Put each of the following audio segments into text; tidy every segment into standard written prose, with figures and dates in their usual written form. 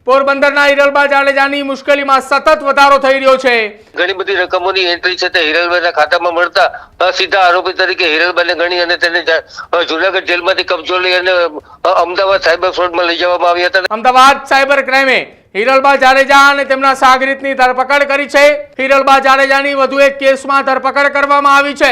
પોરબંદરના હિરલબા જાડેજાની મુશ્કેલીમાં સતત વધારો થઈ રહ્યો છે। ઘણી બધી રકમોની એન્ટ્રી છે તે હિરલબાના ખાતામાં મળતા સીધા આરોપી તરીકે હિરલબાને ગણી અને તેને જુનાગઢ જેલમાંથી કબજો લઈ અને અમદાવાદ સાયબર ફ્રોડમાં લઈ જવામાં આવ્યા હતા। અમદાવાદ સાયબર ક્રાઇમે હિરલબા જાડેજા અને તેમના સાગરીતની ધરપકડ કરી છે। હિરલબા જાડેજાની વધુ એક કેસમાં ધરપકડ કરવામાં આવી છે।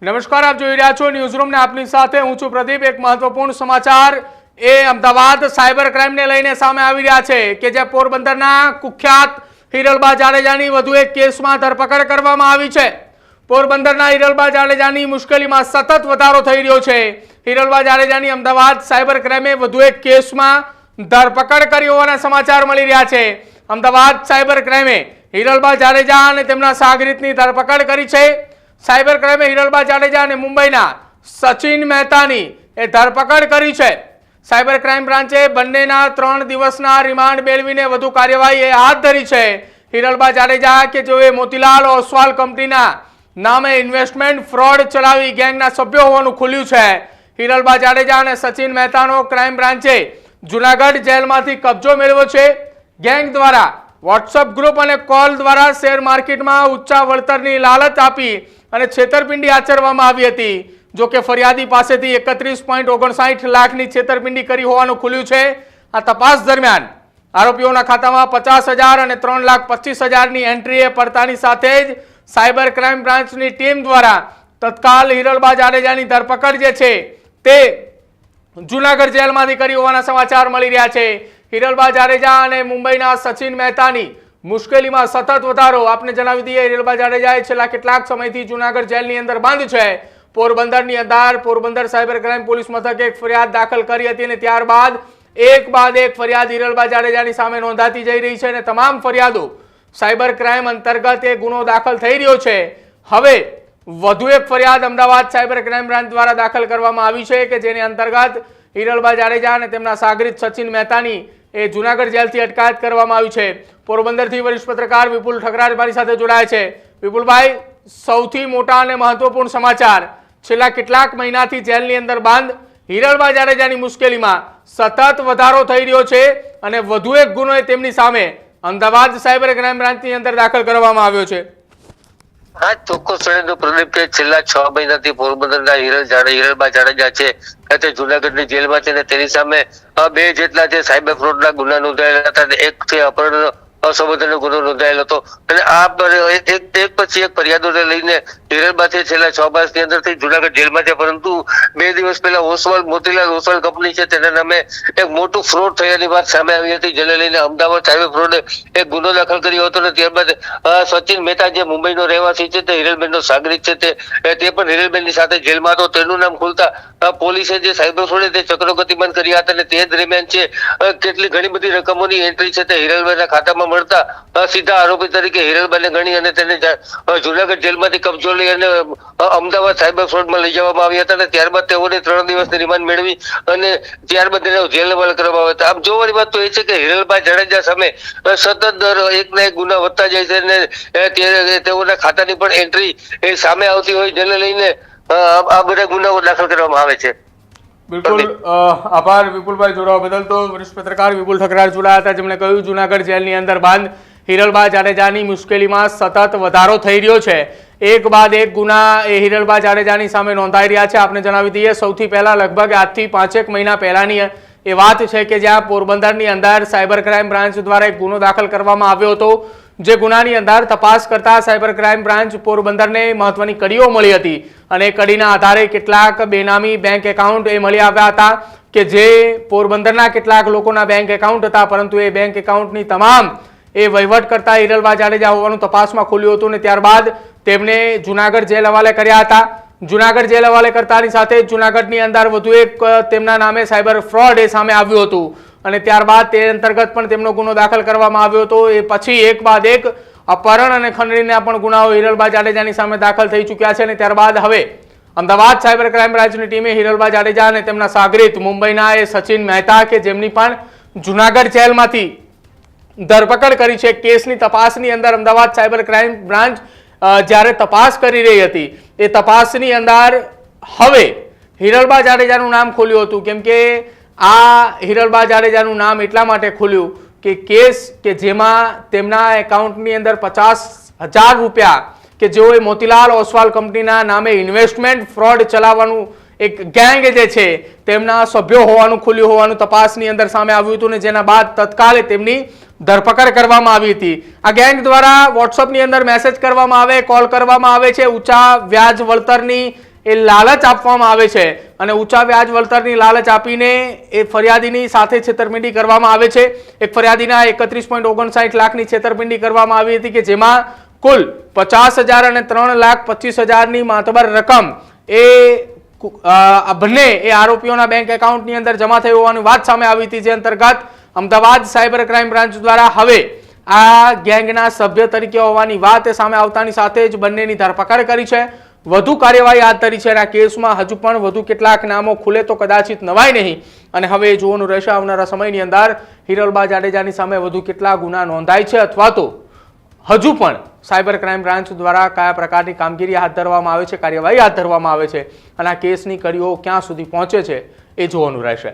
नमस्कार, आप જોઈ રહ્યા છો ન્યૂઝરૂમ ને આપની સાથે હું છું પ્રદીપ। એક મહત્વપૂર્ણ સમાચાર એ અમદાવાદ સાયબર ક્રાઇમને લઈને સામે આવી રહ્યા છે કે જે પોરબંદરના કુખ્યાત હિરલબા જાડેજાની વધુ એક કેસમાં ધરપકડ કરવામાં આવી છે। પોરબંદરના હિરલબા જાડેજાની મુશ્કેલીમાં સતત વધારો થઈ રહ્યો છે। હિરલબા જાડેજાની અમદાવાદ સાયબર ક્રાઇમે વધુ એક કેસમાં ધરપકડ કરી હોવાના સમાચાર મળી રહ્યા છે। અમદાવાદ સાયબર ક્રાઇમે હિરલબા જાડેજા અને તેમના સાગરીતની ધરપકડ કરી છે। साइबर क्राइमे हिरलबा जाडेजा ने मुंबईना सचिन मेहतानी ए धरपकड़ करी छे। साइबर क्राइम ब्रांचे बंनेना 3 दिवसना रिमांड मेळवीने वधु कार्यवाही हाथ धरी छे। हिरलबा जाडेजा के जो मोतीलाल ओसवाल कंपनीना नामे इन्वेस्टमेंट फ्रॉड चलावी गैंगना सभ्यो होवानुं खुल्युं छे। हिरलबा जाडेजा अने सचिन मेहतानो क्राइम ब्रांचे जूनागढ़ जेलमांथी कब्जो मेळव्यो छे। गैंग द्वारा व्हाट्सएप ग्रुप और कॉल द्वारा शेर मार्केट में उच्चा वळतरनी लालच आपी અને છેતરપિંડી આચરવામાં આવી હતી। જો કે ફરિયાદી પાસેથી 31.59 લાખની છેતરપિંડી કરી હોવાનું ખુલ્યું છે। આ તપાસ દરમિયાન આરોપીઓના ખાતામાં 50,000 અને 3,25,000ની એન્ટ્રીએ પડતાની સાથે જ સાયબર ક્રાઇમ બ્રાન્ચની ટીમ દ્વારા તત્કાલ હિરલબા જાડેજાની ધરપકડ જે છે તે જૂનાગઢ જેલમાંથી કરી હોવાના સમાચાર મળી રહ્યા છે। હિરલબા જાડેજા અને મુંબઈના સચિન મહેતાની मुश्केली में सतत वधारो आपने जणावी दीए। हिरलबा जाडेजाए छेल्ला केटलाक समयथी जूनागढ़ जेलनी अंदर बंद छे। पोरबंदरनी अंदर पोरबंदर साइबर क्राइम पोलीस मथके एक फरियाद दाखल करी हती अने त्यारबाद एक फरियाद हिरलबा जाडेजानी सामे नोंधाती जई रही छे अने तमाम फरियादो साइबर क्राइम अंतर्गत ए गुनो दाखल थई रह्यो छे। हवे વધુ એક ફરિયાદ અમદાવાદ સાયબર ક્રાઇમ બ્રાન્ચ દ્વારા દાખલ કરવામાં આવી છે કે જેની અંતર્ગત હિરલબા જાડેજા અને તેમના સાગરીત સચિન મહેતાની એ જૂનાગઢ જેલથી અટકાયત કરવામાં આવી છે। પોરબંદરથી વરિષ્ઠ પત્રકાર વિપુલ ઠકરાર મારી સાથે જોડાયા છે। વિપુલભાઈ, સૌથી મોટા અને મહત્વપૂર્ણ સમાચાર, છેલ્લા કેટલાક મહિનાથી જેલની અંદર બંધ હિરલબા જાડેજાની મુશ્કેલીમાં સતત વધારો થઈ રહ્યો છે અને વધુ એક ગુનો તેમની સામે અમદાવાદ સાયબર ક્રાઇમ બ્રાન્ચની અંદર દાખલ કરવામાં આવ્યો છે। हाँ, ચોક્કસ પ્રદીપ કે છેલ્લા 6 મહિનાથી પોરબંદરના હિરલબા જાડેજા છે તે જૂનાગઢની જેલમાં છે ને તેની સામે 2 જેટલા જે સાયબર ફ્રોડના ગુના નોંધાયેલા હતા। એક છે અપહરણ અસંબંધનો ગુનો નોંધાયેલો હતો અને આ એક પછી એક ફરિયાદોને લઈને હિરલબાથી છેલ્લા 6 માસની અંદરથી જૂનાગઢ જેલમાં છે। પરંતુ 2 દિવસ પહેલા મોતીલાલ ઓસવાલ કંપની છે તેના નામે એક મોટું ફ્રોડ થયાની વાત સામે આવી હતી, જેને લઈને અમદાવાદ સાયબર ફ્રોડે એક ગુનો દાખલ કર્યો હતો અને ત્યારબાદ સચિન મહેતા જે મુંબઈનો રહેવાસી છે તે હિરલબેનનો સાગરીત છે તે પણ હિરલબેનની સાથે જેલમાં હતો। તેનું નામ ખુલતા પોલીસે જે સાયબર ફ્રોડે તે ચક્રો ગતિમાન કર્યા હતા અને તે દરમિયાન છે કેટલી ઘણી બધી રકમોની એન્ટ્રી છે તે હિરલબેનના ખાતામાં મળતા સીધા આરોપી તરીકે હિરલબાને ગણી અને તેને જૂનાગઢ જેલમાંથી કબજો લઈ અને અમદાવાદ સાયબર ફ્રોડમાં લઈ જવામાં આવ્યા હતા અને ત્યારબાદ તેઓને 3 દિવસની રિમાન્ડ મેળવી અને ત્યારબાદ તેને જેલ હવાલે કરવામાં આવ્યા હતા। આમ જોવાની વાત તો એ છે કે હિરલબા જાડેજા સામે સતત એક ના એક ગુના વધતા જાય છે અને તેઓના ખાતાની પણ એન્ટ્રી એ સામે આવતી હોય, જેને લઈને આ બધા ગુનાઓ દાખલ કરવામાં આવે છે। बिल्कुल आभार विपुलभाई जोड़वा बदल। तो वरिष्ठ पत्रकार विपुल ठकरार जोड़ाया था, जेमणे कह्युं जूनागढ़ जेलनी अंदर बंद हिरलबा जाडेजानी मुश्केलीमां सतत वधारो थई रह्यो छे। एक बाद एक गुना ए हिरलबा जाडेजानी सामे नोंधाई रह्या छे। आपने जणावी दीए सौथी पहेला लगभग आजथी 5-1 महीना पहेलानी ए वात छे के ज्यां पोरबंदरनी अंदर साइबर क्राइम ब्रांच द्वारा एक गुनो दाखल करवामां आव्यो हतो, जे गुनानी अंदर तपास करता साइबर क्राइम ब्रांच पोरबंदरने महत्वनी कड़ीओ मळी हती अने कड़ीना आधारे केटलाक बेनामी बैंक एकाउंट ए मळी आव्या हता के जे पोरबंदરના કેટલાક લોકોના બેંક એકાઉન્ટ હતા, પરંતુ એ બેંક એકાઉન્ટની તમામ એ વહીવટ કરતા હિરલબા જાડેજા હોવાનું તપાસમાં ખુલ્યું હતું અને ત્યારબાદ તેમને જૂનાગઢ જેલ હવાલે કર્યા હતા। જૂનાગઢ જેલ હવાલે કરતાની સાથે જૂનાગઢની અંદર વધુ એક તેમના નામે સાયબર ફ્રોડ એ સામે આવ્યું હતું અને ત્યારબાદ તે અંતર્ગત પણ તેમનો ગુનો દાખલ કરવામાં આવ્યો હતો। એ પછી એક બાદ એક अपहरण અને ખંડણીના પણ ગુનાઓ હિરલબા જાડેજાની સામે દાખલ થઈ ચૂક્યા છે અને ત્યારબાદ હવે અમદાવાદ સાયબર ક્રાઇમ બ્રાન્ચની ટીમે હિરલબા જાડેજા અને તેમના સાગરીત મુંબઈના એ સચિન મહેતા કે જેમની પણ જૂનાગઢ જેલમાંથી ધરપકડ કરી છે. કેસની તપાસની અંદર અમદાવાદ સાયબર ક્રાઇમ બ્રાન્ચ જ્યારે તપાસ કરી રહી હતી એ તપાસની અંદર હવે હિરલબા જાડેજાનું નામ ખોલ્યું હતું. કેમ કે આ હિરલબા જાડેજાનું નામ એટલા માટે ખોલ્યું કે કેસ કે જેમાં તેમના એકાઉન્ટની અંદર 50,000 રૂપિયા કે જેઓએ મોતીલાલ ઓસવાલ કંપનીના નામે ઇન્વેસ્ટમેન્ટ ફ્રોડ ચલાવવાનું એક ગેંગ જે છે તેમના સભ્યો હોવાનું ખુલ્યું હોવાનું તપાસની અંદર સામે આવ્યું હતું ને જેના બાદ તત્કાલે તેમની ધરપકડ કરવામાં આવી હતી. આ ગેંગ દ્વારા વોટ્સઅપની અંદર મેસેજ કરવામાં આવે, કોલ કરવામાં આવે છે, ઊંચા વ્યાજ વળતરની એ લાલચ આપવામાં આવે છે અને ઊંચા વ્યાજ વળતરની લાલચ આપીને એ ફરિયાદીની સાથે છેતરપિંડી કરવામાં આવે છે. એક ફરિયાદીના 31.59 લાખની છેતરપિંડી કરવામાં આવી હતી કે જેમાં કુલ 50,000 અને 3,25,000ની માતબર રકમ એ બંને એ આરોપીઓના બેંક એકાઉન્ટની અંદર જમા થઈ હોવાની વાત સામે આવી હતી. જે અંતર્ગત અમદાવાદ સાયબર ક્રાઇમ બ્રાન્ચ દ્વારા હવે આ ગેંગના સભ્ય તરીકે હોવાની વાત સામે આવતાની સાથે જ બંનેની ધરપકડ કરી છે, વધુ કાર્યવાહી હાથ ધરી છે અને આ કેસમાં હજુ પણ વધુ કેટલાક નામો ખુલે તો કદાચિત નવાય નહીં અને હવે જોવાનું રહેશે આવનારા સમયની અંદર હિરલબા જાડેજાની સામે વધુ કેટલા ગુના નોંધાય છે અથવા તો હજુ પણ સાયબર ક્રાઇમ બ્રાન્ચ દ્વારા કયા પ્રકારની કામગીરી હાથ ધરવામાં આવે છે, કાર્યવાહી હાથ ધરવામાં આવે છે અને આ કેસની કડીઓ ક્યાં સુધી પહોંચે છે એ જોવાનું રહેશે.